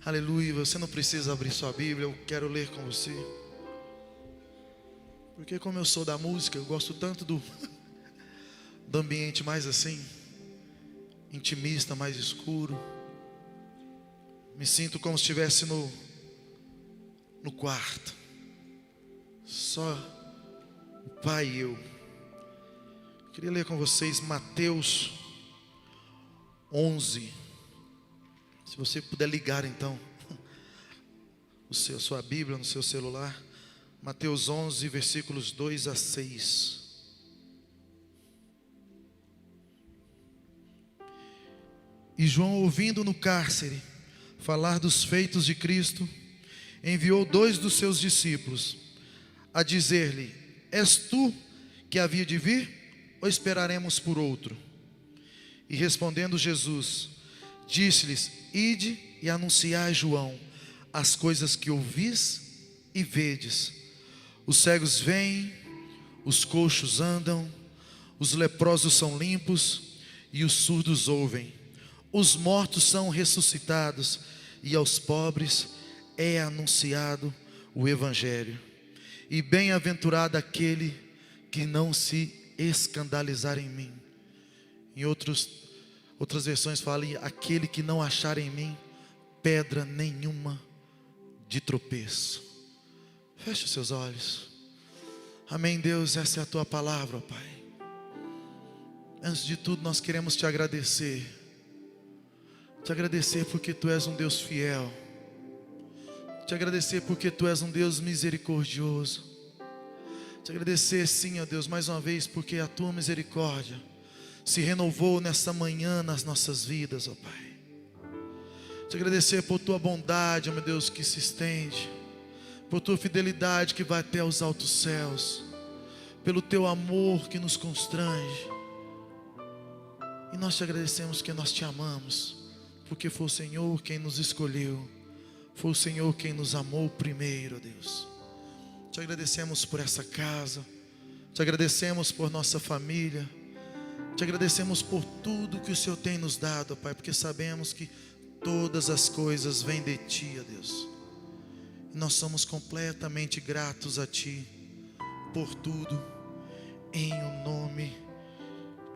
Aleluia, você não precisa abrir sua Bíblia, eu quero ler com você. Porque como eu sou da música, eu gosto tanto do ambiente mais assim, intimista, mais escuro. Me sinto como se estivesse no quarto. Só o Pai e eu. Queria ler com vocês Mateus 11. Se você puder ligar então sua Bíblia no seu celular. Mateus 11, versículos 2 a 6. E João, ouvindo no cárcere falar dos feitos de Cristo, enviou 2 dos seus discípulos a dizer-lhe: És tu que havia de vir, ou esperaremos por outro? E respondendo Jesus, disse-lhes: Ide e anunciai a João as coisas que ouvis e vedes. Os cegos veem, os coxos andam, os leprosos são limpos e os surdos ouvem. Os mortos são ressuscitados e aos pobres é anunciado o Evangelho. E bem-aventurado aquele que não se escandalizar em mim. Em outras versões fala: aquele que não achar em mim pedra nenhuma de tropeço. Feche os seus olhos. Amém, Deus, essa é a tua palavra, ó Pai. Antes de tudo nós queremos te agradecer. Te agradecer porque tu és um Deus fiel. Te agradecer porque tu és um Deus misericordioso. Te agradecer sim, ó Deus, mais uma vez, porque a tua misericórdia se renovou nessa manhã nas nossas vidas, ó Pai. Te agradecer por tua bondade, ó meu Deus, que se estende, por tua fidelidade que vai até os altos céus, pelo teu amor que nos constrange. E nós te agradecemos que nós te amamos, porque foi o Senhor quem nos escolheu, foi o Senhor quem nos amou primeiro, ó Deus. Te agradecemos por essa casa, te agradecemos por nossa família, te agradecemos por tudo que o Senhor tem nos dado, ó Pai, porque sabemos que todas as coisas vêm de Ti, ó Deus. E nós somos completamente gratos a Ti por tudo, em o nome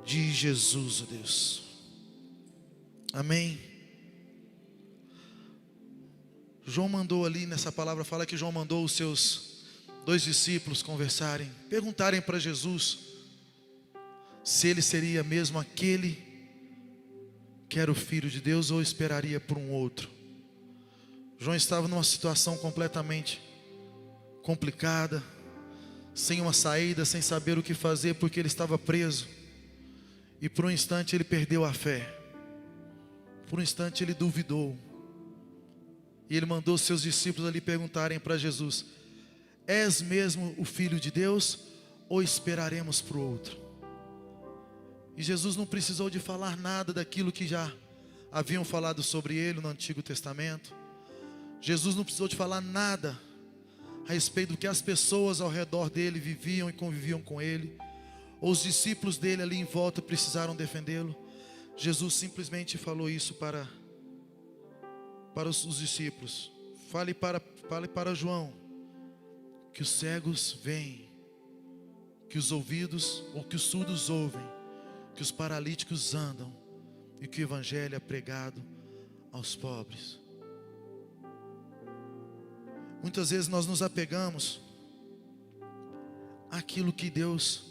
de Jesus, ó Deus. Amém. João mandou ali nessa palavra, fala que João mandou os seus 2 discípulos conversarem, perguntarem para Jesus se ele seria mesmo aquele que era o Filho de Deus ou esperaria por um outro. João estava numa situação completamente complicada, sem uma saída, sem saber o que fazer, porque ele estava preso. E por um instante ele perdeu a fé, por um instante ele duvidou. E ele mandou seus discípulos ali perguntarem para Jesus: És mesmo o Filho de Deus ou esperaremos por outro? E Jesus não precisou de falar nada daquilo que já haviam falado sobre ele no Antigo Testamento. Jesus não precisou de falar nada a respeito do que as pessoas ao redor dele viviam e conviviam com ele, ou os discípulos dele ali em volta precisaram defendê-lo. Jesus simplesmente falou isso para os discípulos: fale para João que os cegos veem, que os ouvidos ou que os surdos ouvem, que os paralíticos andam e que o Evangelho é pregado aos pobres. Muitas vezes nós nos apegamos àquilo que Deus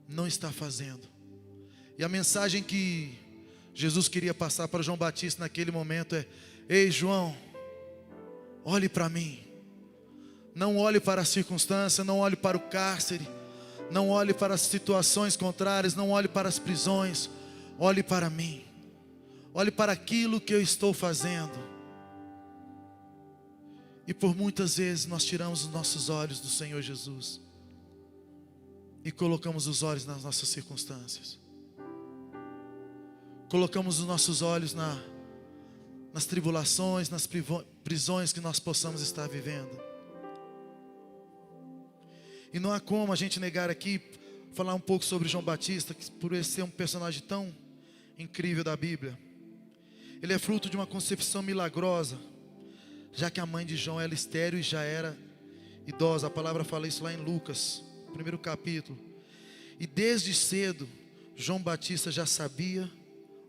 não está fazendo. E a mensagem que Jesus queria passar para João Batista naquele momento é: ei João, olhe para mim. Não olhe para a circunstância, não olhe para o cárcere, não olhe para as situações contrárias, não olhe para as prisões. Olhe para mim. Olhe para aquilo que eu estou fazendo. E por muitas vezes nós tiramos os nossos olhos do Senhor Jesus e colocamos os olhos nas nossas circunstâncias. Colocamos os nossos olhos nas tribulações, nas prisões que nós possamos estar vivendo. E não há como a gente negar aqui, falar um pouco sobre João Batista, que por ele ser um personagem tão incrível da Bíblia. Ele é fruto de uma concepção milagrosa, já que a mãe de João era estéril e já era idosa. A palavra fala isso lá em Lucas, primeiro capítulo. E desde cedo, João Batista já sabia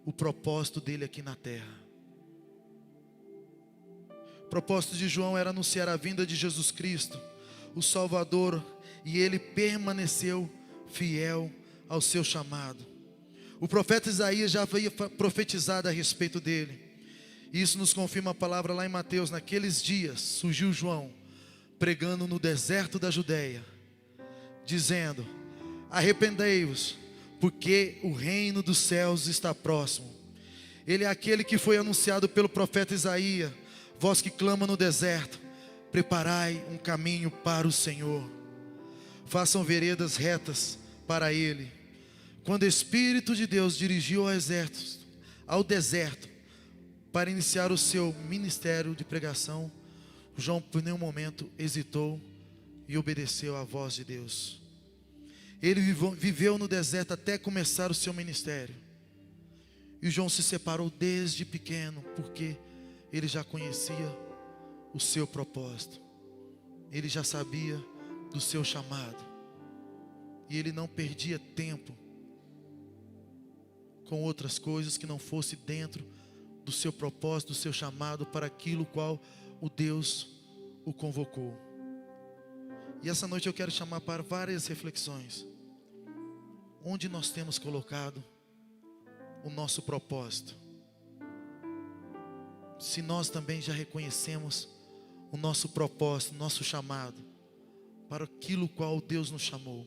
o propósito dele aqui na terra. O propósito de João era anunciar a vinda de Jesus Cristo, o Salvador, e ele permaneceu fiel ao seu chamado. O profeta Isaías já havia profetizado a respeito dele. Isso nos confirma a palavra lá em Mateus. Naqueles dias surgiu João, pregando no deserto da Judeia, dizendo: arrependei-vos, porque o reino dos céus está próximo. Ele é aquele que foi anunciado pelo profeta Isaías: vós que clama no deserto, preparai um caminho para o Senhor, façam veredas retas para Ele. Quando o Espírito de Deus dirigiu ao deserto para iniciar o seu ministério de pregação, João por nenhum momento hesitou e obedeceu à voz de Deus. Ele viveu no deserto até começar o seu ministério. E João se separou desde pequeno, porque ele já conhecia o seu propósito. Ele já sabia do seu chamado. E ele não perdia tempo com outras coisas que não fosse dentro do seu propósito, do seu chamado, para aquilo qual o Deus o convocou. E essa noite eu quero chamar para várias reflexões. Onde nós temos colocado o nosso propósito? Se nós também já reconhecemos o nosso propósito, o nosso chamado, para aquilo qual Deus nos chamou,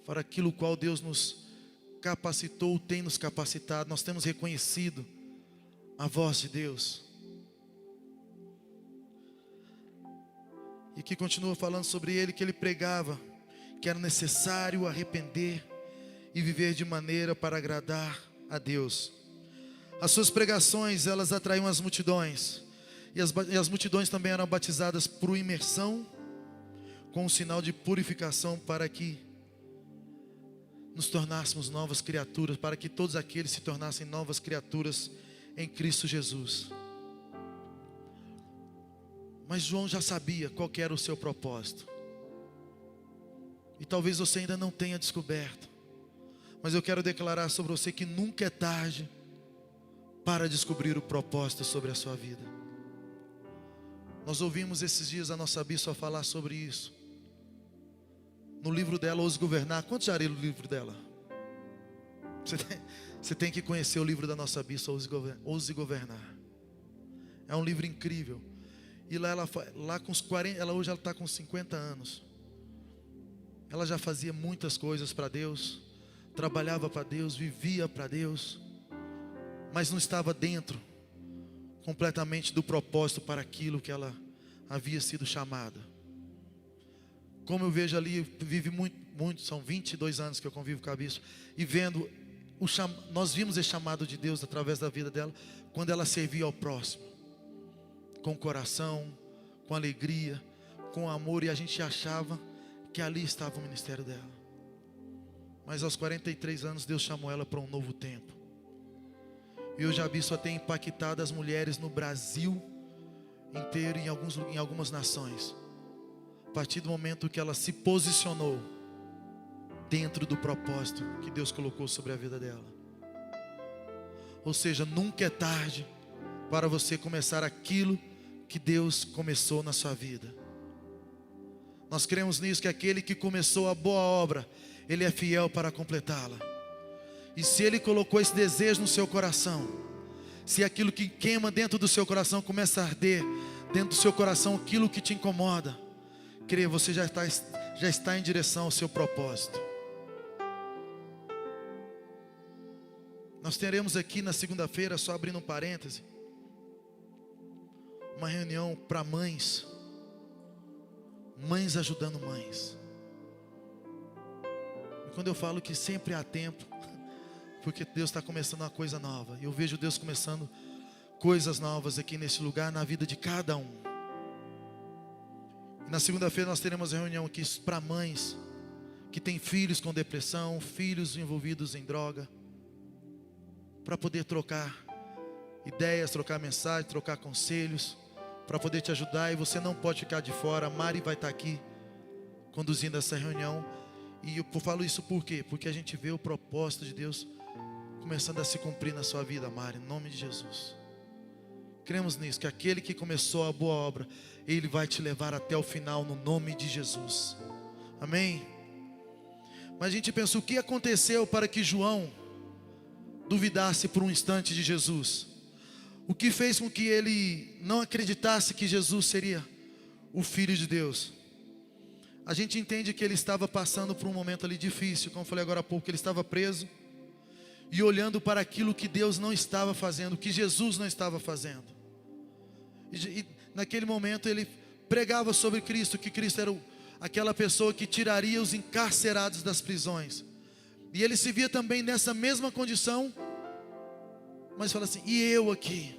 para aquilo qual Deus nos capacitou, tem nos capacitado, nós temos reconhecido a voz de Deus. E que continua falando sobre ele, que ele pregava que era necessário arrepender e viver de maneira para agradar a Deus. As suas pregações, elas atraíam as multidões, e as multidões também eram batizadas por imersão, com um sinal de purificação, para que nos tornássemos novas criaturas, para que todos aqueles se tornassem novas criaturas em Cristo Jesus. Mas João já sabia qual que era o seu propósito. E talvez você ainda não tenha descoberto. Mas eu quero declarar sobre você que nunca é tarde para descobrir o propósito sobre a sua vida. Nós ouvimos esses dias a nossa bispa falar sobre isso. No livro dela, Ouse Governar. Quantos já leram o livro dela? Você tem que conhecer o livro da nossa bispa, Ouse Governar. É um livro incrível. E lá com os 40, hoje ela está com 50 anos. Ela já fazia muitas coisas para Deus, trabalhava para Deus, vivia para Deus, mas não estava dentro completamente do propósito para aquilo que ela havia sido chamada. Como eu vejo ali, vive muito, são 22 anos que eu convivo com a bispa, e vendo, nós vimos esse chamado de Deus através da vida dela, quando ela servia ao próximo, com coração, com alegria, com amor, e a gente achava que ali estava o ministério dela. Mas aos 43 anos Deus chamou ela para um novo tempo. E hoje a bispa tem impactado as mulheres no Brasil inteiro e em algumas nações, a partir do momento que ela se posicionou dentro do propósito que Deus colocou sobre a vida dela. Ou seja, nunca é tarde para você começar aquilo que Deus começou na sua vida. Nós cremos nisso, que aquele que começou a boa obra, Ele é fiel para completá-la. E se Ele colocou esse desejo no seu coração, se aquilo que queima dentro do seu coração começa a arder dentro do seu coração, aquilo que te incomoda, creia, você já está em direção ao seu propósito. Nós teremos aqui na segunda-feira, só abrindo um parêntese, uma reunião para mães ajudando mães. E quando eu falo que sempre há tempo, porque Deus está começando uma coisa nova, eu vejo Deus começando coisas novas aqui nesse lugar, na vida de cada um. E na segunda-feira nós teremos a reunião aqui para mães que têm filhos com depressão, filhos envolvidos em droga, para poder trocar ideias, trocar mensagem, trocar conselhos, para poder te ajudar. E você não pode ficar de fora. A Mari vai estar aqui conduzindo essa reunião. E eu falo isso por quê? Porque a gente vê o propósito de Deus começando a se cumprir na sua vida, Mari, em nome de Jesus. Cremos nisso, que aquele que começou a boa obra, Ele vai te levar até o final, no nome de Jesus. Amém? Mas a gente pensa, o que aconteceu para que João duvidasse por um instante de Jesus? O que fez com que ele não acreditasse que Jesus seria o Filho de Deus? A gente entende que ele estava passando por um momento ali difícil, como eu falei agora há pouco, ele estava preso e olhando para aquilo que Deus não estava fazendo, que Jesus não estava fazendo. E naquele momento ele pregava sobre Cristo, que Cristo era aquela pessoa que tiraria os encarcerados das prisões. E ele se via também nessa mesma condição, mas fala assim: e eu aqui?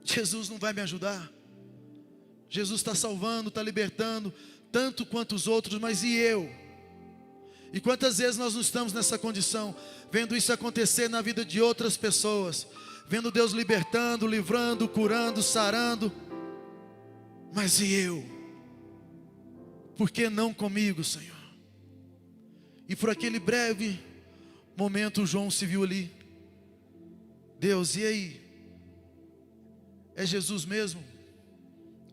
Jesus não vai me ajudar? Jesus está salvando, está libertando, tanto quanto os outros, mas e eu? E quantas vezes nós não estamos nessa condição, vendo isso acontecer na vida de outras pessoas, vendo Deus libertando, livrando, curando, sarando, mas e eu? Por que não comigo, Senhor? E por aquele breve momento João se viu ali. Deus, e aí? É Jesus mesmo?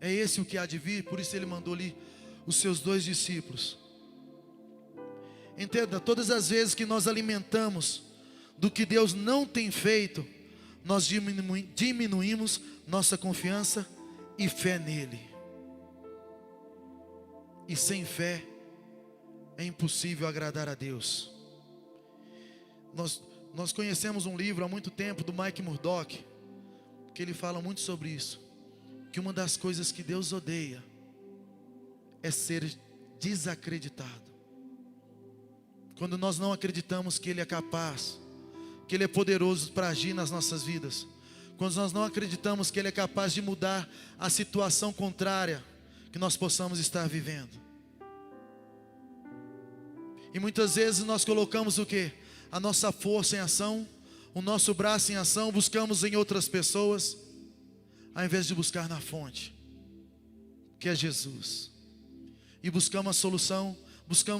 É esse o que há de vir? Por isso ele mandou ali os seus 2 discípulos. Entenda, todas as vezes que nós alimentamos do que Deus não tem feito, nós diminuímos nossa confiança e fé nele. E sem fé é impossível agradar a Deus. Nós conhecemos um livro há muito tempo do Mike Murdock, que ele fala muito sobre isso, que uma das coisas que Deus odeia é ser desacreditado. Quando nós não acreditamos que Ele é capaz, que Ele é poderoso para agir nas nossas vidas, quando nós não acreditamos que Ele é capaz de mudar a situação contrária que nós possamos estar vivendo. E muitas vezes nós colocamos o quê? A nossa força em ação, o nosso braço em ação, buscamos em outras pessoas, ao invés de buscar na fonte, que é Jesus. E buscamos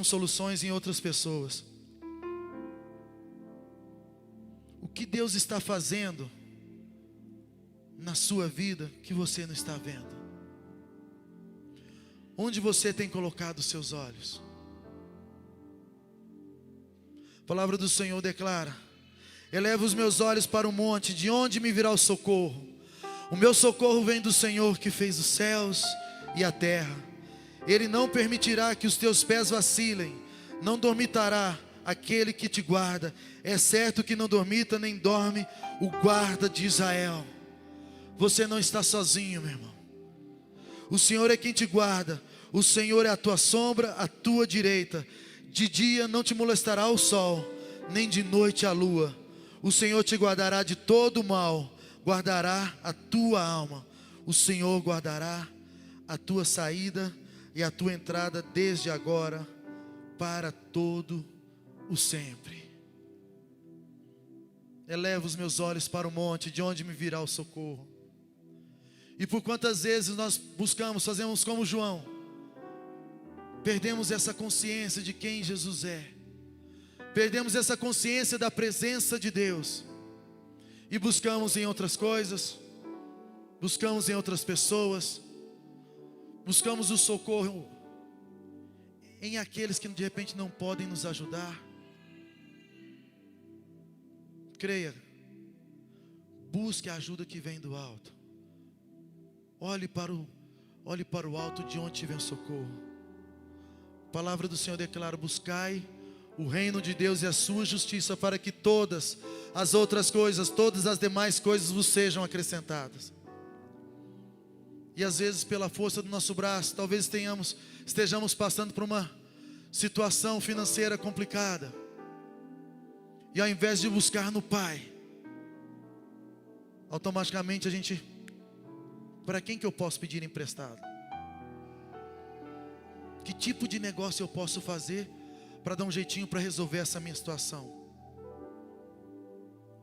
soluções em outras pessoas. O que Deus está fazendo na sua vida que você não está vendo? Onde você tem colocado os seus olhos? A palavra do Senhor declara: eleva os meus olhos para o monte, de onde me virá o socorro? O meu socorro vem do Senhor que fez os céus e a terra. Ele não permitirá que os teus pés vacilem, não dormitará aquele que te guarda. É certo que não dormita nem dorme o guarda de Israel. Você não está sozinho, meu irmão. O Senhor é quem te guarda. O Senhor é a tua sombra, a tua direita. De dia não te molestará o sol, nem de noite a lua. O Senhor te guardará de todo o mal, guardará a tua alma. O Senhor guardará a tua saída e a tua entrada desde agora para todo o sempre. Eleva os meus olhos para o monte, de onde me virá o socorro. E por quantas vezes nós buscamos, fazemos como João, perdemos essa consciência de quem Jesus é, perdemos essa consciência da presença de Deus, e buscamos em outras coisas, buscamos em outras pessoas, buscamos o socorro em aqueles que de repente não podem nos ajudar. Creia, busque a ajuda que vem do alto. Olhe para o alto, de onde vem o socorro. A palavra do Senhor declara: buscai o reino de Deus e a sua justiça, para que todas as outras coisas, todas as demais coisas vos sejam acrescentadas. E às vezes, pela força do nosso braço, talvez estejamos passando por uma situação financeira complicada, e ao invés de buscar no Pai, automaticamente a gente: para quem que eu posso pedir emprestado? Que tipo de negócio eu posso fazer para dar um jeitinho para resolver essa minha situação?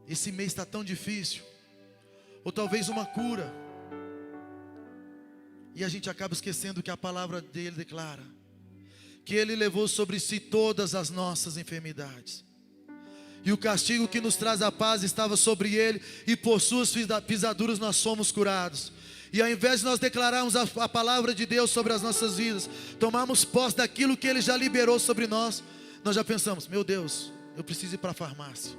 Esse mês está tão difícil, ou talvez uma cura. E a gente acaba esquecendo que a palavra dele declara que ele levou sobre si todas as nossas enfermidades, e o castigo que nos traz a paz estava sobre ele, e por suas pisaduras nós somos curados. E ao invés de nós declararmos a palavra de Deus sobre as nossas vidas, tomarmos posse daquilo que ele já liberou sobre nós, nós já pensamos: meu Deus, eu preciso ir para a farmácia,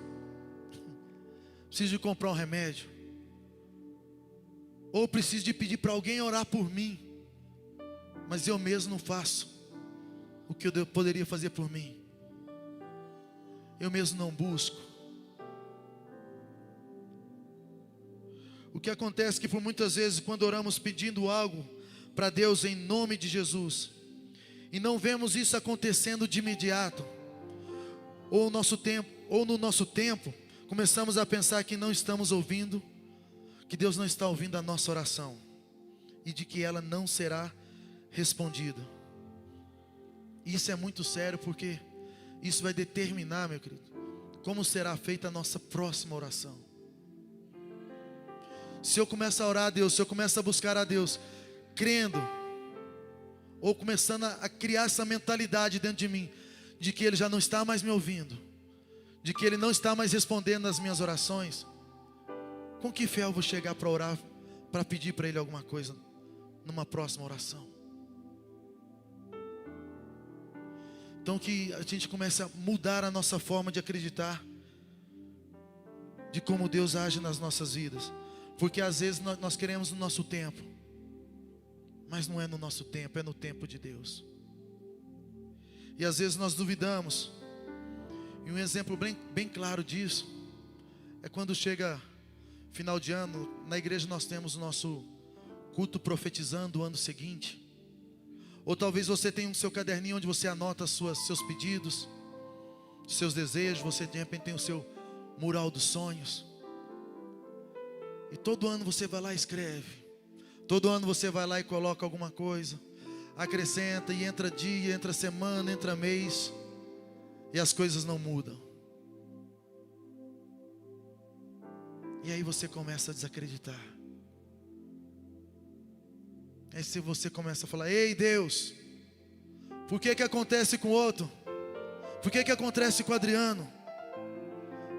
preciso de comprar um remédio, ou preciso de pedir para alguém orar por mim, mas eu mesmo não faço o que eu poderia fazer por mim. Eu mesmo não busco. O que acontece é que por muitas vezes, quando oramos pedindo algo para Deus em nome de Jesus, e não vemos isso acontecendo de imediato, ou no nosso tempo, começamos a pensar que não estamos ouvindo, que Deus não está ouvindo a nossa oração, e de que ela não será respondida. Isso é muito sério, porque isso vai determinar, meu querido, como será feita a nossa próxima oração. Se eu começar a orar a Deus, se eu começar a buscar a Deus, crendo, ou começando a criar essa mentalidade dentro de mim, de que Ele já não está mais me ouvindo, de que Ele não está mais respondendo as minhas orações, com que fé eu vou chegar para orar, para pedir para Ele alguma coisa, numa próxima oração? Então que a gente comece a mudar a nossa forma de acreditar, de como Deus age nas nossas vidas. Porque às vezes nós queremos no nosso tempo, mas não é no nosso tempo, é no tempo de Deus. E às vezes nós duvidamos. E um exemplo bem claro disso é quando chega final de ano. Na igreja nós temos o nosso culto profetizando o ano seguinte. Ou talvez você tenha um seu caderninho onde você anota seus pedidos, seus desejos. Você de repente tem o seu mural dos sonhos. E todo ano você vai lá e escreve. Todo ano você vai lá e coloca alguma coisa, acrescenta, e entra dia, entra semana, entra mês, e as coisas não mudam. E aí você começa a desacreditar. Aí se você começa a falar: ei Deus, por que acontece com o outro? Por que acontece com o Adriano?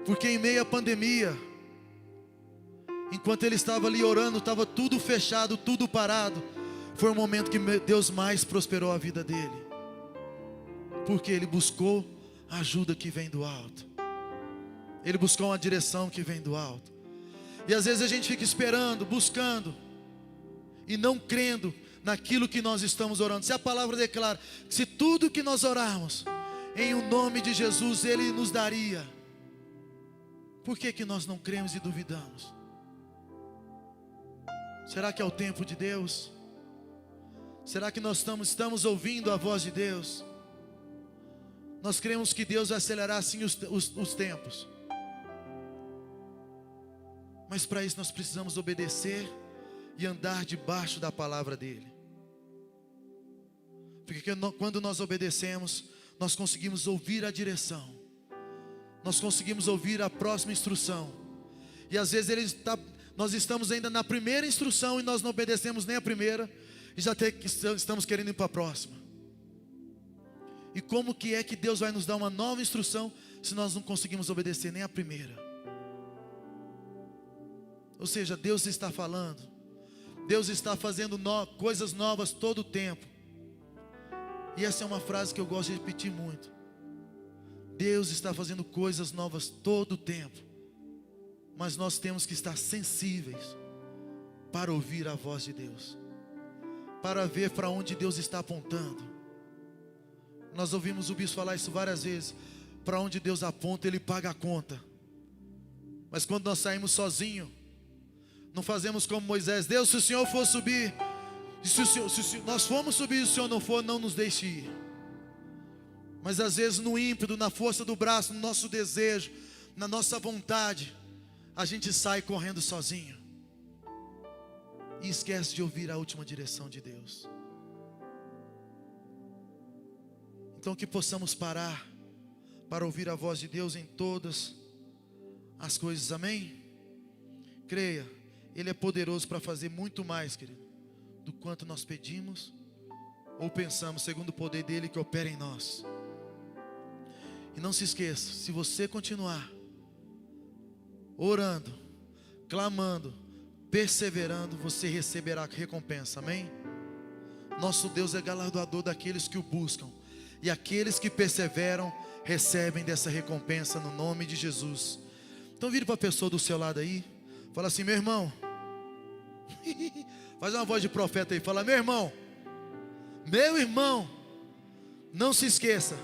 Porque em meio à pandemia, enquanto ele estava ali orando, estava tudo fechado, tudo parado, foi o momento que Deus mais prosperou a vida dele, porque ele buscou a ajuda que vem do alto. Ele buscou uma direção que vem do alto. E às vezes a gente fica esperando, buscando, e não crendo naquilo que nós estamos orando. Se a palavra declara que se tudo que nós orarmos em o nome de Jesus, Ele nos daria, por que nós não cremos e duvidamos? Será que é o tempo de Deus? Será que nós estamos ouvindo a voz de Deus? Nós cremos que Deus vai acelerar sim os tempos, mas para isso nós precisamos obedecer e andar debaixo da palavra dEle. Porque quando nós obedecemos, nós conseguimos ouvir a direção, nós conseguimos ouvir a próxima instrução. E às vezes nós estamos ainda na primeira instrução e nós não obedecemos nem a primeira, e já estamos querendo ir para a próxima. E como que é que Deus vai nos dar uma nova instrução se nós não conseguimos obedecer nem a primeira? Ou seja, Deus está falando, Deus está fazendo coisas novas todo o tempo. E essa é uma frase que eu gosto de repetir muito: Deus está fazendo coisas novas todo o tempo, mas nós temos que estar sensíveis para ouvir a voz de Deus, para ver para onde Deus está apontando. Nós ouvimos o bispo falar isso várias vezes: para onde Deus aponta, Ele paga a conta. Mas quando nós saímos sozinhos, não fazemos como Moisés: Deus, se o Senhor for subir, se nós formos subir e o Senhor não for, não nos deixe ir. Mas às vezes no ímpeto, na força do braço, no nosso desejo, na nossa vontade, a gente sai correndo sozinho e esquece de ouvir a última direção de Deus. Então que possamos parar para ouvir a voz de Deus em todas as coisas, amém? Creia, Ele é poderoso para fazer muito mais, querido, do quanto nós pedimos ou pensamos, segundo o poder dele que opera em nós. E não se esqueça, se você continuar orando, clamando, perseverando, você receberá recompensa, amém? Nosso Deus é galardoador daqueles que o buscam, e aqueles que perseveram recebem dessa recompensa no nome de Jesus. Então vire para a pessoa do seu lado aí, fala assim: meu irmão, faz uma voz de profeta aí, fala: meu irmão, não se esqueça,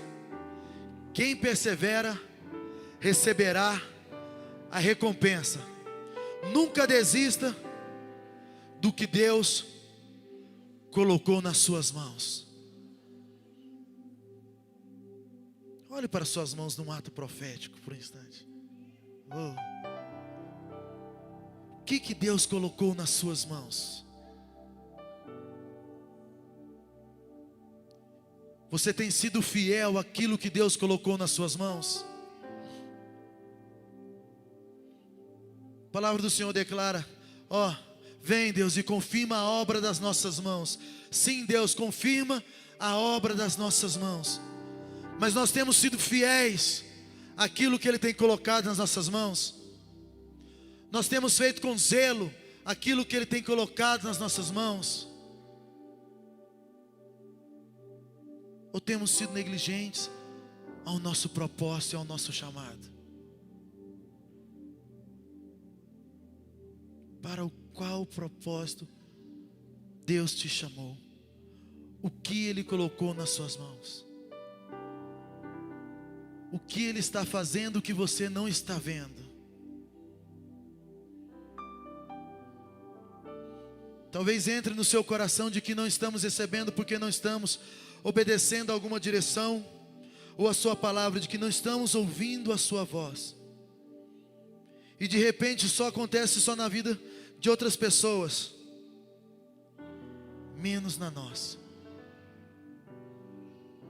quem persevera receberá a recompensa. Nunca desista do que Deus colocou nas suas mãos. Olhe para suas mãos num ato profético por um instante. O que Deus colocou nas suas mãos? Você tem sido fiel àquilo que Deus colocou nas suas mãos? A palavra do Senhor declara: vem Deus e confirma a obra das nossas mãos. Sim, Deus, confirma a obra das nossas mãos. Mas nós temos sido fiéis àquilo que Ele tem colocado nas nossas mãos. Nós temos feito com zelo aquilo que Ele tem colocado nas nossas mãos. Ou temos sido negligentes ao nosso propósito e ao nosso chamado? Para qual propósito Deus te chamou? O que Ele colocou nas suas mãos? O que Ele está fazendo que você não está vendo? Talvez entre no seu coração de que não estamos recebendo porque não estamos obedecendo a alguma direção, ou a sua palavra, de que não estamos ouvindo a sua voz. E de repente só acontece só na vida de outras pessoas, menos na nossa.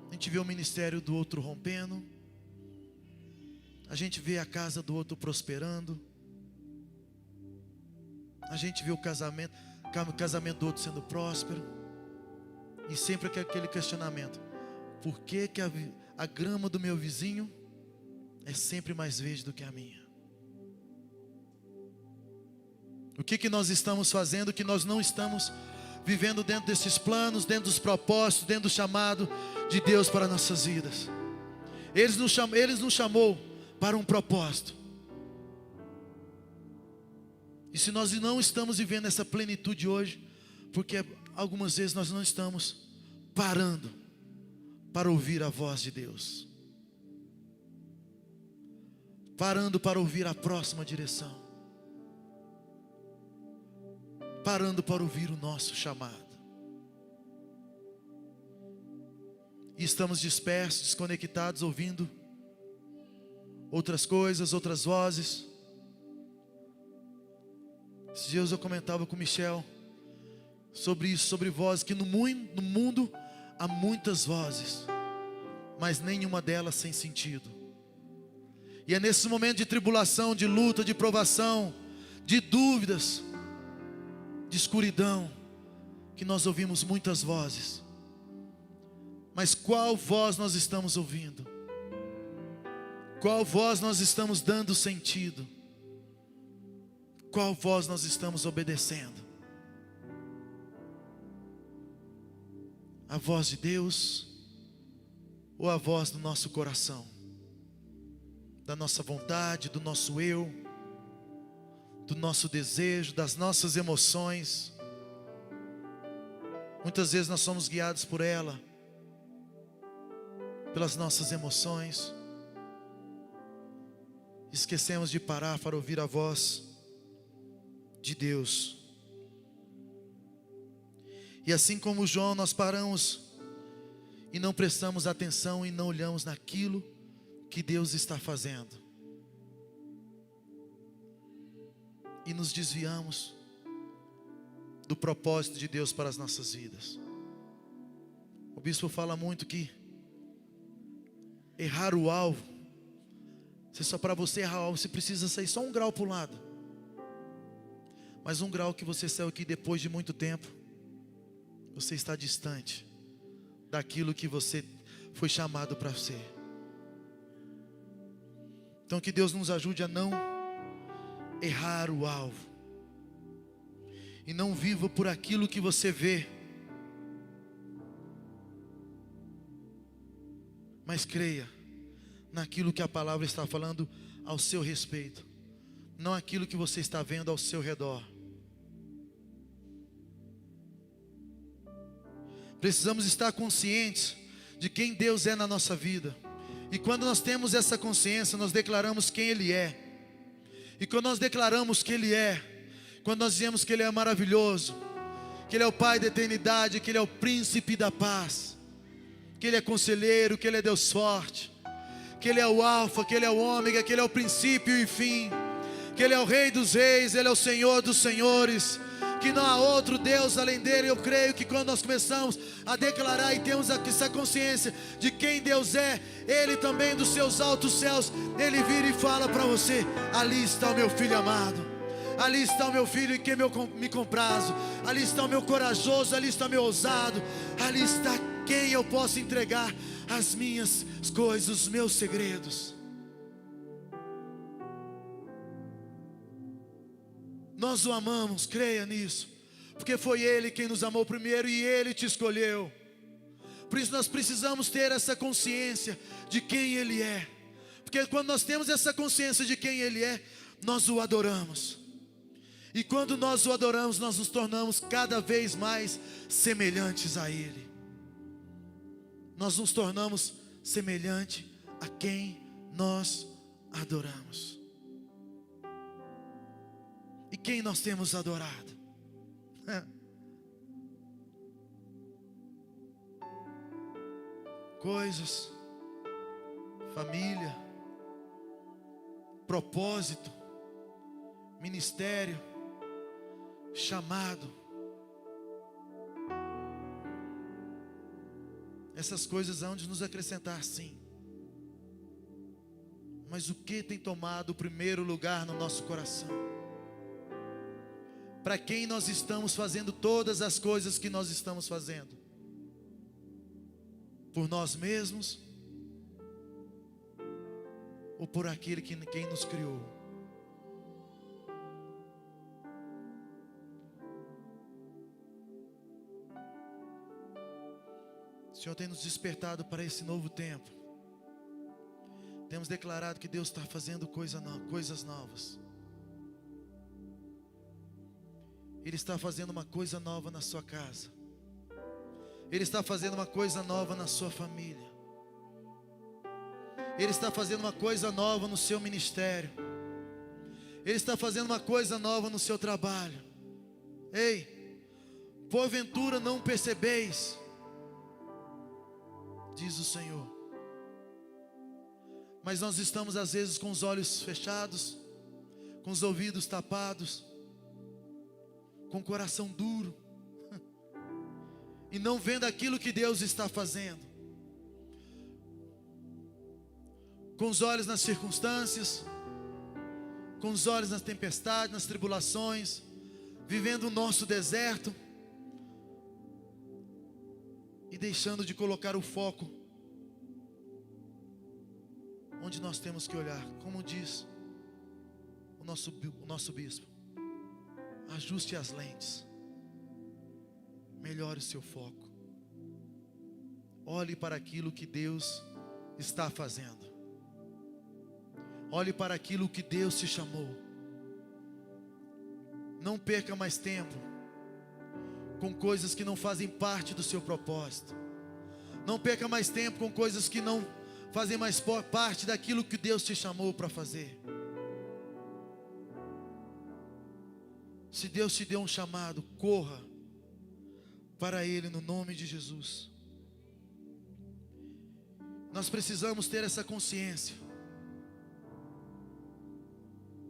A gente vê o ministério do outro rompendo, a gente vê a casa do outro prosperando, a gente vê o casamento do outro sendo próspero. E sempre aquele questionamento: por que a grama do meu vizinho é sempre mais verde do que a minha? O que nós estamos fazendo que nós não estamos vivendo dentro desses planos, dentro dos propósitos, dentro do chamado de Deus para nossas vidas? Ele nos chamou para um propósito. E se nós não estamos vivendo essa plenitude hoje, porque algumas vezes nós não estamos parando para ouvir a voz de Deus, parando para ouvir a próxima direção, parando para ouvir o nosso chamado. E estamos dispersos, desconectados, ouvindo outras coisas, outras vozes. Esses dias eu comentava com o Michel sobre isso, sobre vozes, que no mundo há muitas vozes, mas nenhuma delas sem sentido. E é nesse momento de tribulação, de luta, de provação, de dúvidas, de escuridão, que nós ouvimos muitas vozes. Mas qual voz nós estamos ouvindo? Qual voz nós estamos dando sentido? Qual voz nós estamos obedecendo? A voz de Deus ou a voz do nosso coração, da nossa vontade, do nosso eu, do nosso desejo, das nossas emoções? Muitas vezes nós somos guiados por ela, pelas nossas emoções. Esquecemos de parar para ouvir a voz de Deus. E assim como João, nós paramos e não prestamos atenção e não olhamos naquilo que Deus está fazendo, e nos desviamos do propósito de Deus para as nossas vidas. O bispo fala muito que errar o alvo, para você errar o alvo, você precisa sair só um grau para o lado. Mas um grau que você saiu aqui depois de muito tempo, você está distante daquilo que você foi chamado para ser. Então que Deus nos ajude a não errar o alvo. E não viva por aquilo que você vê, mas creia naquilo que a palavra está falando ao seu respeito, não aquilo que você está vendo ao seu redor. Precisamos estar conscientes de quem Deus é na nossa vida. E quando nós temos essa consciência, nós declaramos quem Ele é. E quando nós declaramos que Ele é, quando nós dizemos que Ele é maravilhoso, que Ele é o Pai da eternidade, que Ele é o príncipe da paz, que Ele é conselheiro, que Ele é Deus forte, que Ele é o alfa, que Ele é o ômega, que Ele é o princípio e fim, que Ele é o rei dos reis, Ele é o Senhor dos senhores, que não há outro Deus além dele. Eu creio que quando nós começamos a declarar e temos essa consciência de quem Deus é, Ele também dos seus altos céus, Ele vira e fala para você: ali está o meu filho amado, ali está o meu filho em quem me comprazo, ali está o meu corajoso, ali está o meu ousado, ali está quem eu posso entregar as minhas coisas, os meus segredos. Nós o amamos, creia nisso, porque foi Ele quem nos amou primeiro e Ele te escolheu. Por isso nós precisamos ter essa consciência de quem Ele é, porque quando nós temos essa consciência de quem Ele é, nós o adoramos. E quando nós o adoramos, nós nos tornamos cada vez mais semelhantes a Ele. Nós nos tornamos semelhante a quem nós adoramos. E quem nós temos adorado? Coisas, família, propósito, ministério, chamado. Essas coisas hão de nos acrescentar, sim. Mas o que tem tomado o primeiro lugar no nosso coração? Para quem nós estamos fazendo todas as coisas que nós estamos fazendo? Por nós mesmos? Ou por aquele quem nos criou? O Senhor tem nos despertado para esse novo tempo. Temos declarado que Deus está fazendo coisas novas. Ele está fazendo uma coisa nova na sua casa. Ele está fazendo uma coisa nova na sua família. Ele está fazendo uma coisa nova no seu ministério. Ele está fazendo uma coisa nova no seu trabalho. Ei, porventura não percebeis, diz o Senhor. Mas nós estamos às vezes com os olhos fechados, com os ouvidos tapados, com o coração duro, e não vendo aquilo que Deus está fazendo, com os olhos nas circunstâncias, com os olhos nas tempestades, nas tribulações, vivendo o nosso deserto, e deixando de colocar o foco onde nós temos que olhar. Como diz o nosso bispo: ajuste as lentes, melhore o seu foco, olhe para aquilo que Deus está fazendo, olhe para aquilo que Deus te chamou. Não perca mais tempo com coisas que não fazem parte do seu propósito. Não perca mais tempo com coisas que não fazem mais parte daquilo que Deus te chamou para fazer. Se Deus te deu um chamado, corra para Ele no nome de Jesus. Nós precisamos ter essa consciência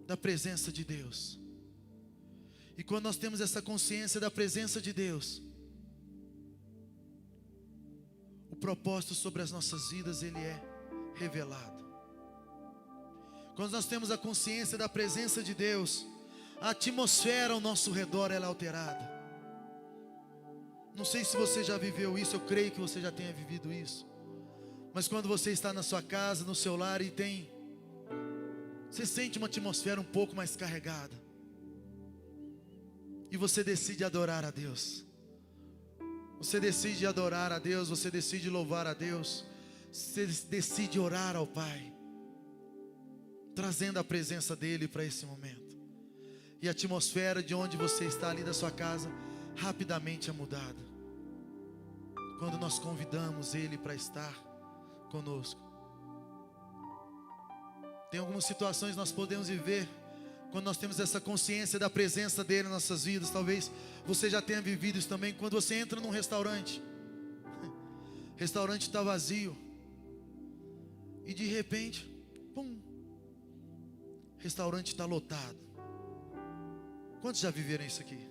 da presença de Deus. E quando nós temos essa consciência da presença de Deus, o propósito sobre as nossas vidas, ele é revelado. Quando nós temos a consciência da presença de Deus, a atmosfera ao nosso redor ela é alterada. Não sei se você já viveu isso, eu creio que você já tenha vivido isso. Mas quando você está na sua casa, no seu lar você sente uma atmosfera um pouco mais carregada. E você decide adorar a Deus. Você decide adorar a Deus, você decide louvar a Deus. Você decide orar ao Pai, trazendo a presença dEle para esse momento. E a atmosfera de onde você está ali da sua casa rapidamente é mudada quando nós convidamos Ele para estar conosco. Tem algumas situações que nós podemos viver quando nós temos essa consciência da presença dEle nas nossas vidas. Talvez você já tenha vivido isso também. Quando você entra num restaurante, o restaurante está vazio, e de repente, pum, o restaurante está lotado. Quantos já viveram isso aqui?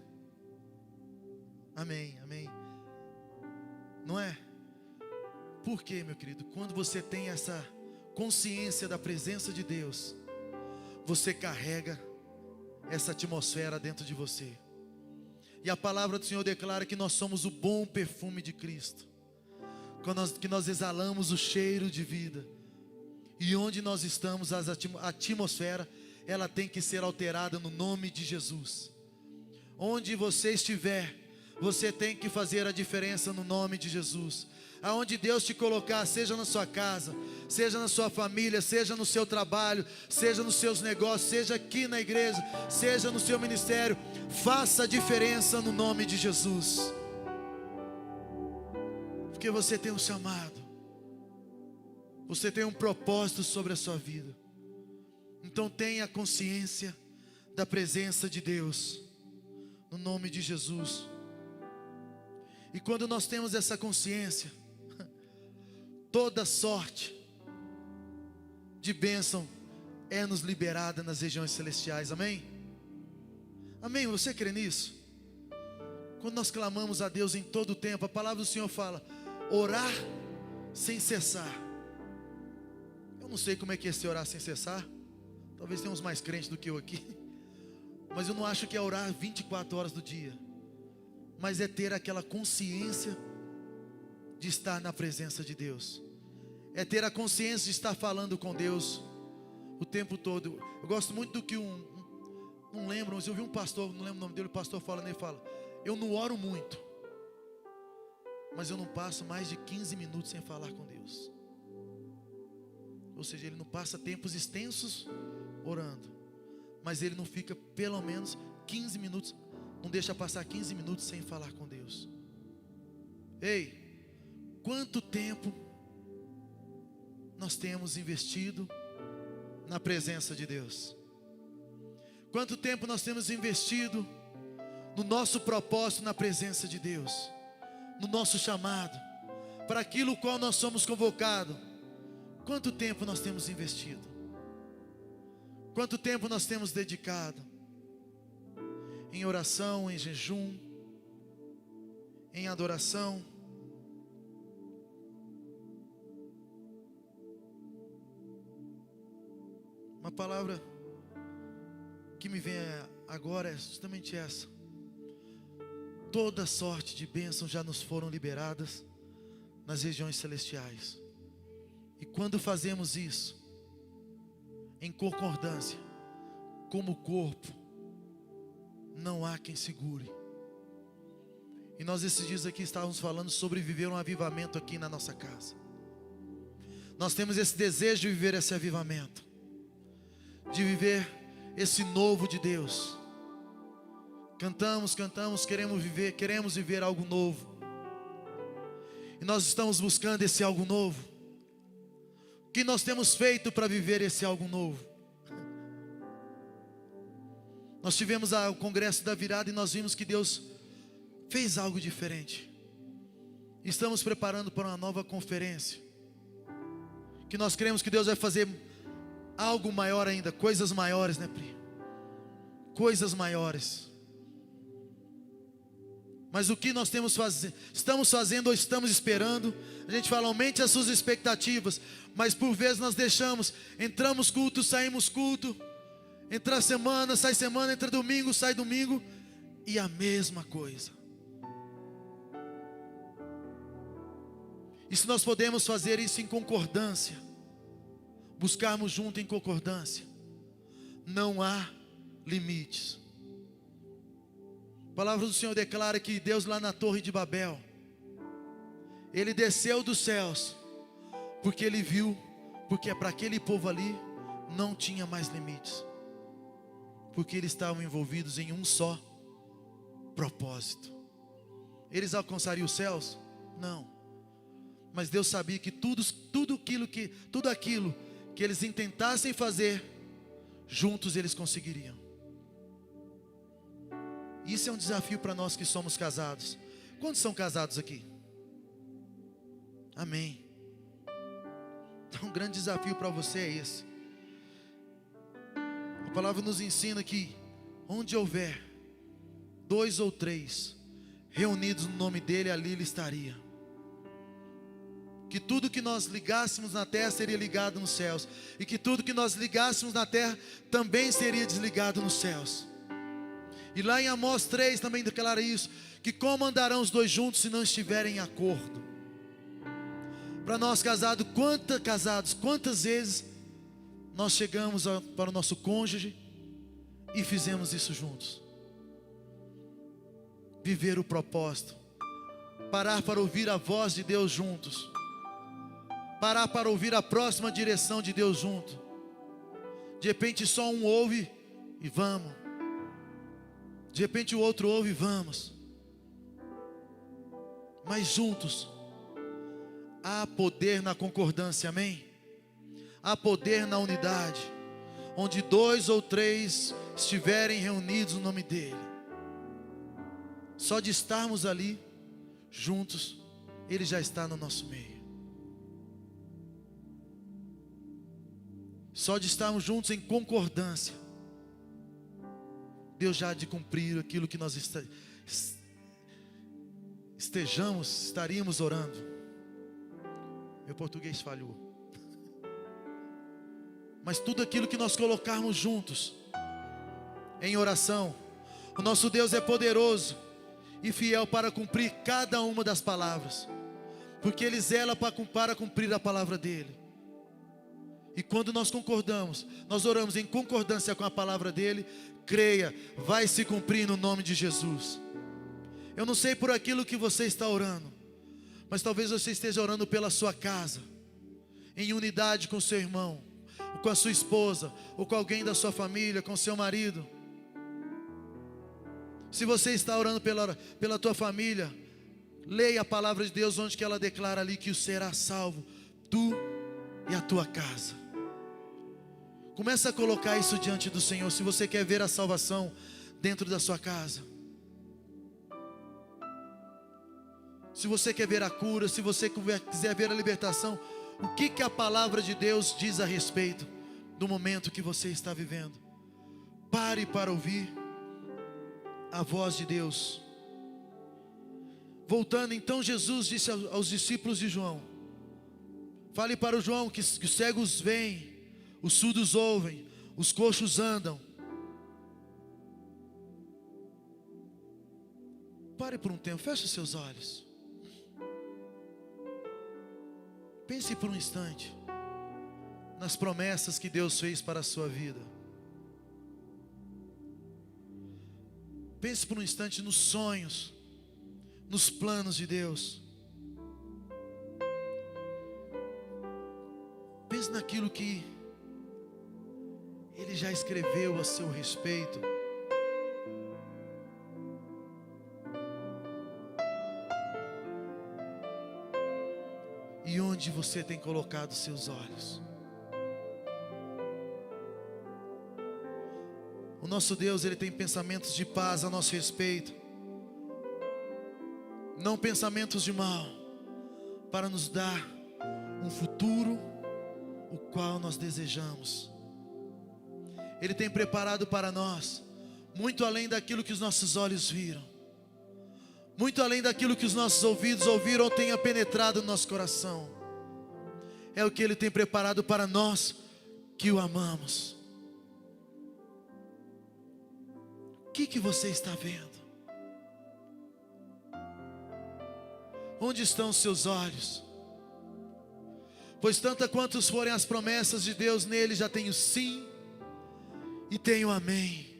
Amém, amém. Não é? Por quê, meu querido? Quando você tem essa consciência da presença de Deus, você carrega essa atmosfera dentro de você. E a palavra do Senhor declara que nós somos o bom perfume de Cristo, que nós exalamos o cheiro de vida. E onde nós estamos, a atmosfera, ela tem que ser alterada no nome de Jesus. Onde você estiver, você tem que fazer a diferença no nome de Jesus. Aonde Deus te colocar, seja na sua casa, seja na sua família, seja no seu trabalho, seja nos seus negócios, seja aqui na igreja, seja no seu ministério, faça a diferença no nome de Jesus. Porque você tem um chamado, você tem um propósito sobre a sua vida. Então tenha consciência da presença de Deus, no nome de Jesus. E quando nós temos essa consciência, toda sorte de bênção é nos liberada nas regiões celestiais, amém? Amém, você crê nisso? Quando nós clamamos a Deus em todo o tempo, a palavra do Senhor fala, orar sem cessar. Eu não sei como é que é esse orar sem cessar, talvez tenha uns mais crentes do que eu aqui, mas eu não acho que é orar 24 horas do dia, mas é ter aquela consciência de estar na presença de Deus, é ter a consciência de estar falando com Deus o tempo todo. Eu gosto muito do que não lembro, mas eu vi um pastor, não lembro o nome dele, o pastor falando, ele fala, eu não oro muito, mas eu não passo mais de 15 minutos sem falar com Deus. Ou seja, ele não passa tempos extensos orando, mas ele não fica pelo menos 15 minutos, não deixa passar 15 minutos sem falar com Deus. Ei, quanto tempo nós temos investido na presença de Deus? Quanto tempo nós temos investido no nosso propósito na presença de Deus, no nosso chamado, para aquilo qual nós somos convocados? Quanto tempo nós temos investido? Quanto tempo nós temos dedicado em oração, em jejum, em adoração? Uma palavra que me vem agora é justamente essa. Toda sorte de bênçãos já nos foram liberadas nas regiões celestiais. E quando fazemos isso, em concordância, como corpo, não há quem segure. E nós esses dias aqui estávamos falando sobre viver um avivamento aqui na nossa casa. Nós temos esse desejo de viver esse avivamento, de viver esse novo de Deus. Cantamos, queremos viver algo novo. E nós estamos buscando esse algo novo. O que nós temos feito para viver esse algo novo? Nós tivemos o congresso da virada e nós vimos que Deus fez algo diferente. Estamos preparando para uma nova conferência, que nós cremos que Deus vai fazer algo maior ainda, coisas maiores, né, Pri? Coisas maiores. Mas o que nós estamos fazendo ou estamos esperando? A gente fala, aumente as suas expectativas, mas por vezes nós deixamos, entramos culto, saímos culto, Entra semana, entra domingo, sai domingo, e a mesma coisa. E se nós podemos fazer isso em concordância, buscarmos junto em concordância, não há limites. A palavra do Senhor declara que Deus lá na Torre de Babel, Ele desceu dos céus, porque Ele viu, porque para aquele povo ali não tinha mais limites, porque eles estavam envolvidos em um só propósito. Eles alcançariam os céus? Não. Mas Deus sabia que tudo aquilo que eles intentassem fazer, juntos eles conseguiriam. Isso é um desafio para nós que somos casados. Quantos são casados aqui? Amém. Então, um grande desafio para você é esse. A palavra nos ensina que onde houver 2 ou 3 reunidos no nome dEle, ali Ele estaria. Que tudo que nós ligássemos na terra seria ligado nos céus, e que tudo que nós ligássemos na terra também seria desligado nos céus. E lá em Amós 3 também declara isso, que como andarão os dois juntos se não estiverem em acordo? Para nós casados, quantas vezes nós chegamos para o nosso cônjuge e fizemos isso juntos? Viver o propósito, parar para ouvir a voz de Deus juntos, parar para ouvir a próxima direção de Deus junto. De repente só um ouve e vamos, de repente o outro ouve e vamos, mas juntos. Há poder na concordância, amém? Há poder na unidade, onde 2 ou 3 estiverem reunidos no nome dEle. Só de estarmos ali, juntos, Ele já está no nosso meio. Só de estarmos juntos em concordância, Deus já há de cumprir aquilo que nós estaríamos orando. Meu português falhou. Mas tudo aquilo que nós colocarmos juntos em oração, o nosso Deus é poderoso e fiel para cumprir cada uma das palavras, porque Ele zela para cumprir a palavra dEle. E quando nós concordamos, nós oramos em concordância com a palavra dEle, creia, vai se cumprir no nome de Jesus. Eu não sei por aquilo que você está orando, mas talvez você esteja orando pela sua casa, em unidade com o seu irmão, ou com a sua esposa, ou com alguém da sua família, com o seu marido. Se você está orando pela tua família, leia a palavra de Deus, onde que ela declara ali que o será salvo, tu e a tua casa. Começa a colocar isso diante do Senhor, se você quer ver a salvação dentro da sua casa. Se você quer ver a cura, se você quiser ver a libertação, o que a palavra de Deus diz a respeito do momento que você está vivendo? Pare para ouvir a voz de Deus. Voltando, então Jesus disse aos discípulos de João: fale para o João que os cegos veem, os surdos ouvem, os coxos andam. Pare por um tempo, feche os seus olhos. Pense por um instante nas promessas que Deus fez para a sua vida. Pense por um instante nos sonhos, nos planos de Deus. Pense naquilo que Ele já escreveu a seu respeito. E onde você tem colocado seus olhos? O nosso Deus, Ele tem pensamentos de paz a nosso respeito, não pensamentos de mal, para nos dar um futuro o qual nós desejamos. Ele tem preparado para nós muito além daquilo que os nossos olhos viram, muito além daquilo que os nossos ouvidos ouviram ou tenha penetrado no nosso coração. É o que Ele tem preparado para nós que o amamos. que você está vendo? Onde estão os seus olhos? Pois tanto quantos forem as promessas de Deus, nele já tenho sim e tenho amém.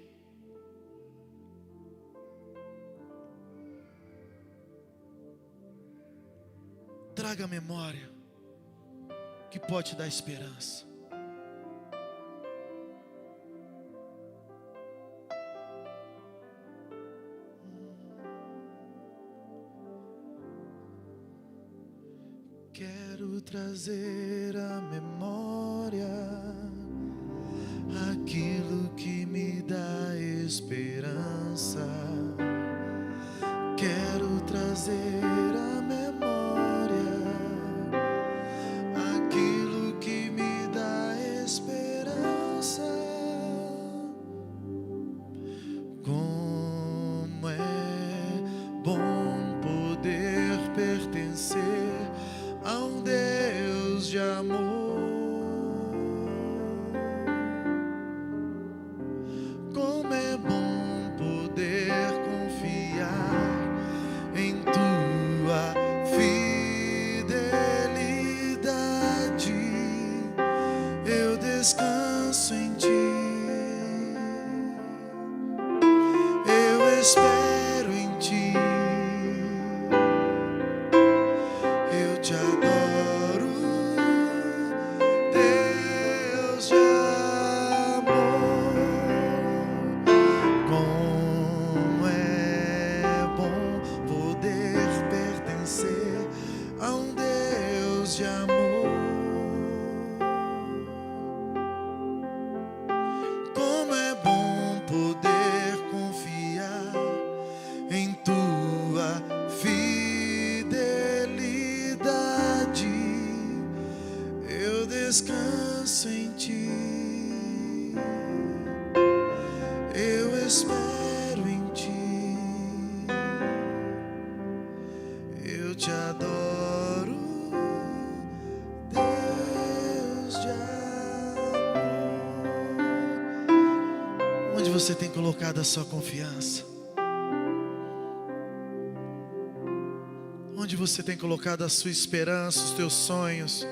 Traga a memória que pode te dar esperança. Quero trazer à memória aquilo que me dá esperança. Quero trazer à memória aquilo que me dá esperança. Como é bom poder pertencer a um Deus de amor. Como é bom poder confiar em tua fidelidade. Eu descanso em ti. Eu espero em ti. Eu te adoro, Deus de amor. Como é bom poder pertencer a um Deus de amor. Como é bom poder confiar em tua fidelidade. Eu descanso em ti. Eu espero em ti. Eu te adoro, Deus de amor. Onde você tem colocado a sua confiança? Onde você tem colocado a sua esperança, os teus sonhos,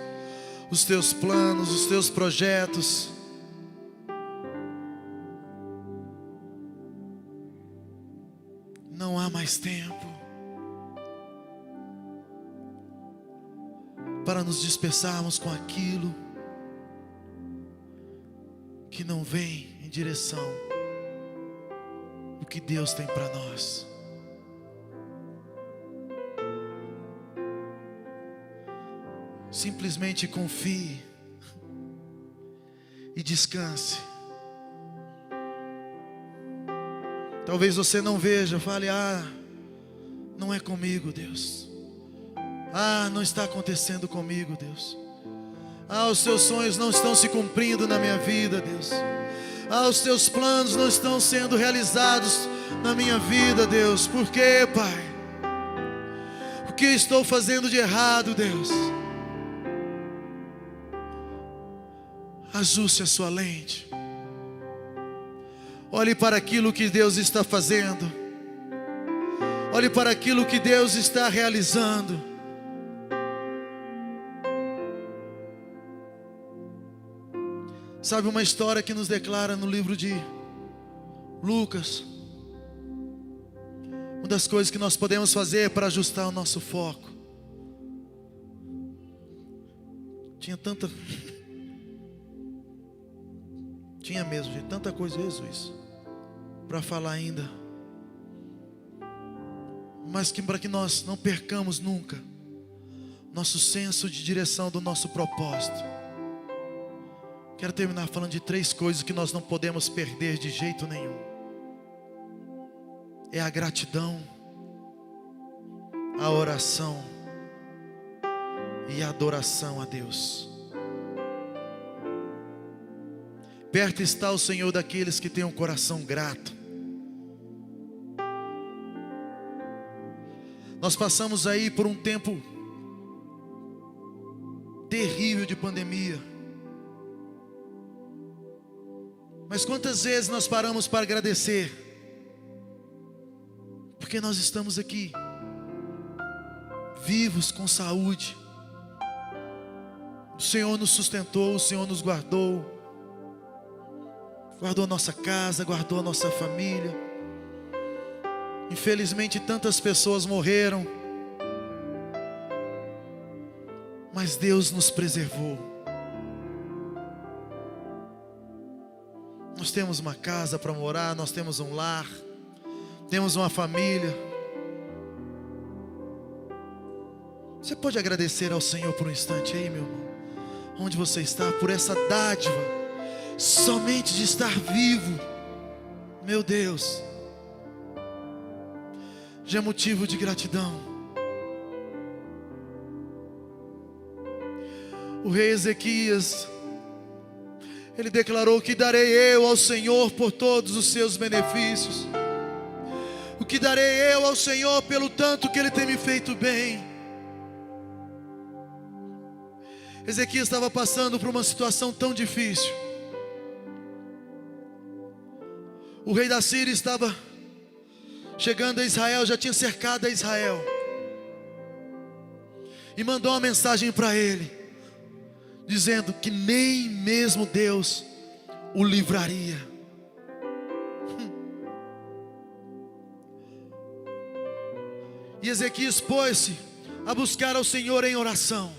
os teus planos, os teus projetos? Não há mais tempo para nos dispersarmos com aquilo que não vem em direção ao que Deus tem para nós. Simplesmente confie e descanse. Talvez você não veja, fale: não é comigo, Deus. Não está acontecendo comigo, Deus. Os seus sonhos não estão se cumprindo na minha vida, Deus. Os teus planos não estão sendo realizados na minha vida, Deus. Por quê, Pai? O que estou fazendo de errado, Deus? Ajuste a sua lente. Olhe para aquilo que Deus está fazendo. Olhe para aquilo que Deus está realizando. Sabe uma história que nos declara no livro de Lucas? Uma das coisas que nós podemos fazer para ajustar o nosso foco. Tinha mesmo, gente, tanta coisa, Jesus, para falar ainda. Mas para que nós não percamos nunca nosso senso de direção do nosso propósito. Quero terminar falando de 3 coisas que nós não podemos perder de jeito nenhum. É a gratidão, a oração e a adoração a Deus. Perto está o Senhor daqueles que têm um coração grato. Nós passamos aí por um tempo terrível de pandemia. Mas quantas vezes nós paramos para agradecer? porque nós estamos aqui, vivos, com saúde. O Senhor nos sustentou, o Senhor nos guardou, guardou a nossa casa, guardou a nossa família. Infelizmente tantas pessoas morreram, mas Deus nos preservou. Nós temos uma casa para morar, nós temos um lar, temos uma família. Você pode agradecer ao Senhor por um instante aí, meu irmão, onde você está, por essa dádiva, somente de estar vivo. Meu Deus, já é motivo de gratidão. O rei Ezequias, ele declarou: que darei eu ao Senhor por todos os seus benefícios? O que darei eu ao Senhor pelo tanto que Ele tem me feito bem? Ezequias estava passando por uma situação tão difícil. O rei da Síria estava chegando a Israel, já tinha cercado a Israel, e mandou uma mensagem para ele, dizendo que nem mesmo Deus o livraria. E Ezequias pôs-se a buscar ao Senhor em oração.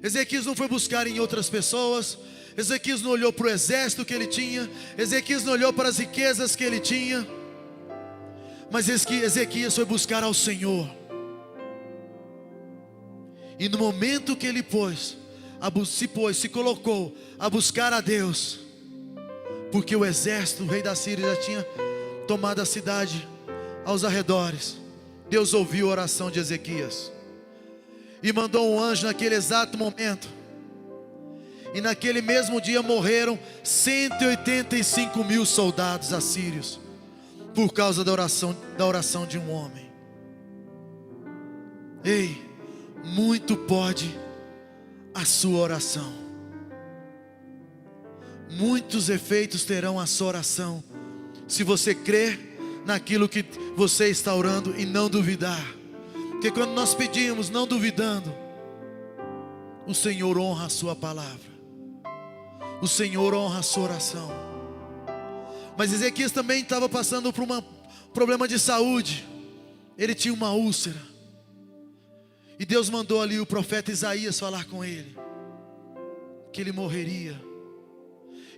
Ezequias não foi buscar em outras pessoas. Ezequias não olhou para o exército que ele tinha. Ezequias não olhou para as riquezas que ele tinha. Mas Ezequias foi buscar ao Senhor. E no momento que ele se colocou a buscar a Deus, porque o exército, o rei da Síria, já tinha tomado a cidade aos arredores, Deus ouviu a oração de Ezequias e mandou um anjo naquele exato momento. E naquele mesmo dia morreram 185 mil soldados assírios, por causa da oração de um homem. Ei, muito pode a sua oração, muitos efeitos terão a sua oração, se você crer naquilo que você está orando e não duvidar. Porque quando nós pedimos não duvidando, o Senhor honra a sua palavra, o Senhor honra a sua oração. Mas Ezequias também estava passando por um problema de saúde. Ele tinha uma úlcera, e Deus mandou ali o profeta Isaías falar com ele, que ele morreria.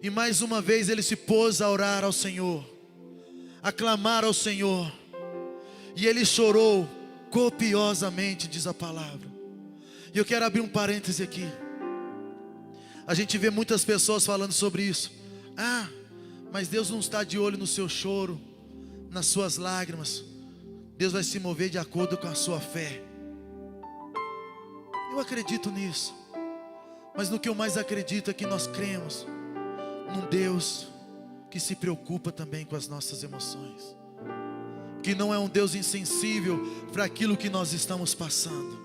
E mais uma vez ele se pôs a orar ao Senhor, a clamar ao Senhor, e ele chorou copiosamente, diz a palavra. E eu quero abrir um parêntese aqui. A gente vê muitas pessoas falando sobre isso. Ah, mas Deus não está de olho no seu choro, nas suas lágrimas. Deus vai se mover de acordo com a sua fé. Eu acredito nisso, mas no que eu mais acredito é que nós cremos num Deus que se preocupa também com as nossas emoções, que não é um Deus insensível para aquilo que nós estamos passando.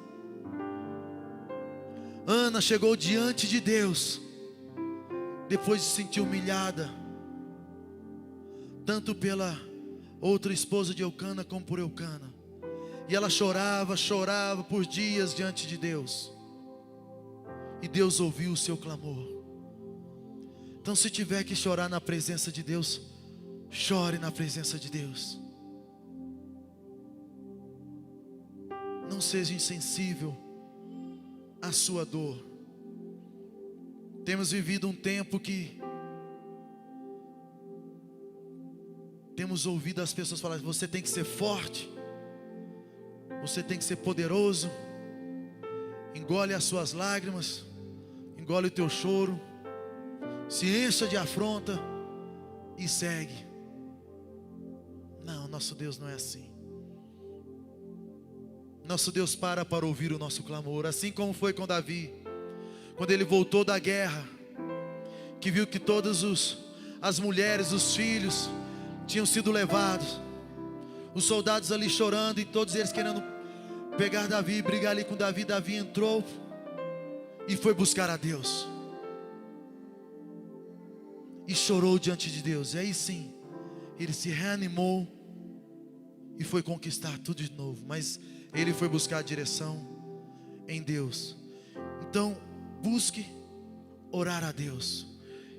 Ana chegou diante de Deus, depois de se sentir humilhada, tanto pela outra esposa de Eucana como por Eucana. E ela chorava por dias diante de Deus. E Deus ouviu o seu clamor. Então, se tiver que chorar na presença de Deus, chore na presença de Deus. Não seja insensível à sua dor. Temos vivido um tempo que temos ouvido as pessoas falar: você tem que ser forte, você tem que ser poderoso. Engole as suas lágrimas, engole o teu choro, se encha de afronta e segue. Não, nosso Deus não é assim. Nosso Deus para ouvir o nosso clamor, assim como foi com Davi, quando ele voltou da guerra, que viu que todas as mulheres, os filhos tinham sido levados, os soldados ali chorando, e todos eles querendo pegar Davi, brigar ali com Davi. Davi entrou e foi buscar a Deus, e chorou diante de Deus. E aí sim, ele se reanimou e foi conquistar tudo de novo. Mas ele foi buscar a direção em Deus. Então, busque orar a Deus.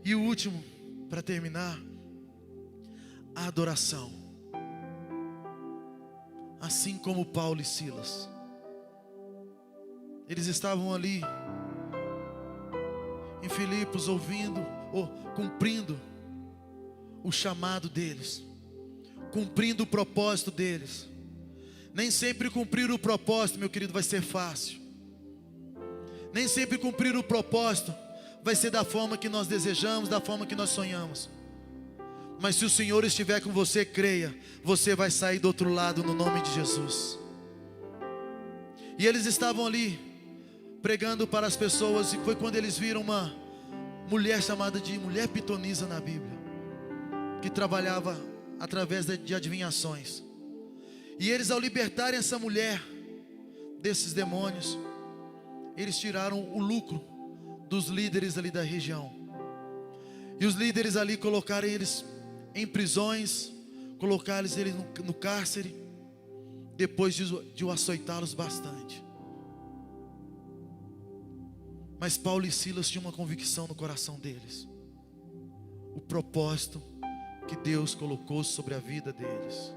E o último, para terminar, a adoração. Assim como Paulo e Silas, eles estavam ali em Filipos ouvindo, ou cumprindo o chamado deles, cumprindo o propósito deles. Nem sempre cumprir o propósito, meu querido, vai ser fácil. Nem sempre cumprir o propósito vai ser da forma que nós desejamos, da forma que nós sonhamos. Mas se o Senhor estiver com você, creia, você vai sair do outro lado no nome de Jesus. E eles estavam ali pregando para as pessoas, e foi quando eles viram uma mulher chamada de mulher pitonisa na Bíblia, que trabalhava através de adivinhações. E eles, ao libertarem essa mulher desses demônios, eles tiraram o lucro dos líderes ali da região. E os líderes ali colocaram eles em prisões, colocaram eles no cárcere, depois de o açoitá-los bastante. Mas Paulo e Silas tinham uma convicção no coração deles: o propósito que Deus colocou sobre a vida deles,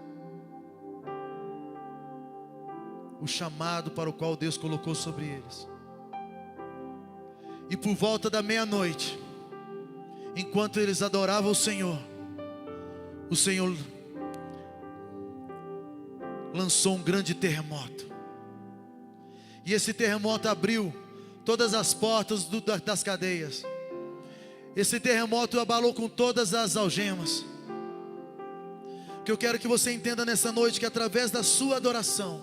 o chamado para o qual Deus colocou sobre eles. E por volta da meia-noite, enquanto eles adoravam o Senhor lançou um grande terremoto. E esse terremoto abriu todas as portas das cadeias. Esse terremoto abalou com todas as algemas. Que eu quero que você entenda nessa noite, que através da sua adoração,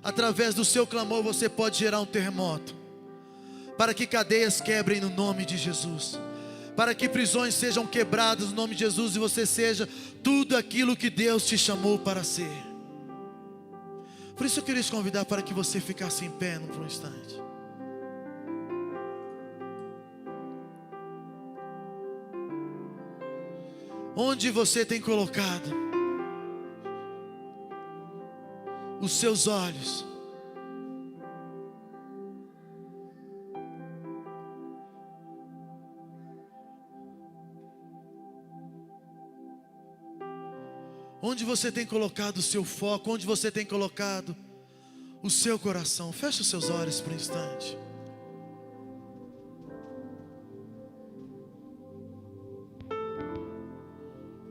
através do seu clamor, você pode gerar um terremoto, para que cadeias quebrem no nome de Jesus, para que prisões sejam quebradas no nome de Jesus, e você seja tudo aquilo que Deus te chamou para ser. Por isso eu queria te convidar para que você ficasse em pé por um instante. Onde você tem colocado os seus olhos? Onde você tem colocado o seu foco? Onde você tem colocado o seu coração? Feche os seus olhos por um instante.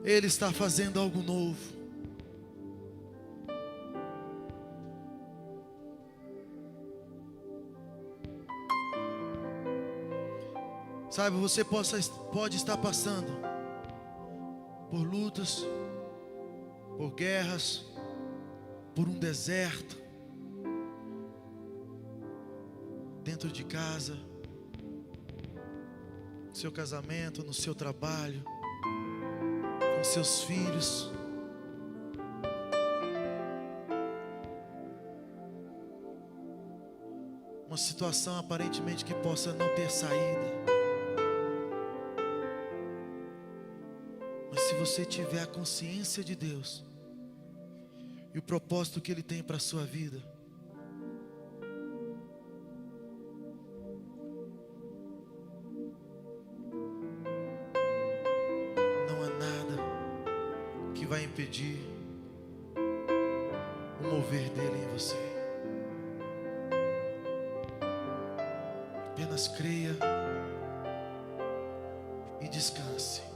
Ele está fazendo algo novo. Sabe, você pode estar passando por lutas, por guerras, por um deserto, dentro de casa, no seu casamento, no seu trabalho, com seus filhos. Uma situação aparentemente que possa não ter saída. Mas se você tiver a consciência de Deus e o propósito que Ele tem para a sua vida, não há nada que vai impedir o mover dele em você. Apenas creia e descanse.